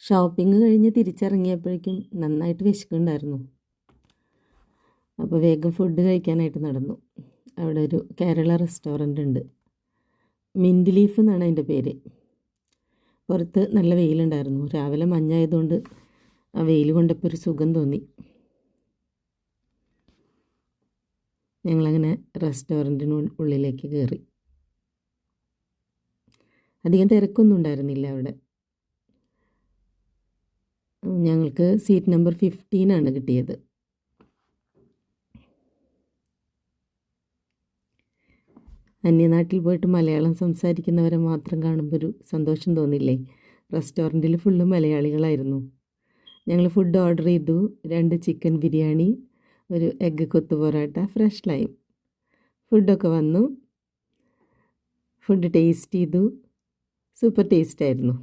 Shopping കഴിഞ്ഞ് തിരിച്ചിറങ്ങിയപ്പോഴേക്കും നന്നായിട്ട് വിശക്കുന്നുണ്ടായിരുന്നു. അപ്പോൾ വേഗം ഫുഡ് കഴിക്കാനായിട്ട് നടന്നു. അവിടെ ഒരു കേരള റെസ്റ്റോറൻ്റ് ഉണ്ട്. മിൻറ്റ് ലീഫ് എന്നാണ് അതിൻ്റെ പേര്. പുറത്ത് നല്ല വെയിലുണ്ടായിരുന്നു. രാവിലെ മഞ്ഞായതുകൊണ്ട് ആ വെയിൽ കൊണ്ടപ്പോൾ ഒരു സുഖം തോന്നി. ഞങ്ങളങ്ങനെ റെസ്റ്റോറൻറ്റിന് ഉള്ളിലേക്ക് കയറി. അധികം തിരക്കൊന്നും ഉണ്ടായിരുന്നില്ല അവിടെ. ഞങ്ങൾക്ക് സീറ്റ് നമ്പർ 15 കിട്ടിയത്. അന്യനാട്ടിൽ പോയിട്ട് മലയാളം സംസാരിക്കുന്നവരെ മാത്രം കാണുമ്പോൾ ഒരു സന്തോഷം തോന്നില്ലേ? റെസ്റ്റോറൻറ്റിൽ ഫുള്ള് മലയാളികളായിരുന്നു. ഞങ്ങൾ ഫുഡ് ഓർഡർ ചെയ്തു. 2 ചിക്കൻ ബിരിയാണി, ഒരു എഗ്ഗ് കൊത്തു പൊറോട്ട, ഫ്രഷ് ലൈം. ഫുഡൊക്കെ വന്നു. ഫുഡ് ടേസ്റ്റ് ചെയ്തു. സൂപ്പർ ടേസ്റ്റായിരുന്നു.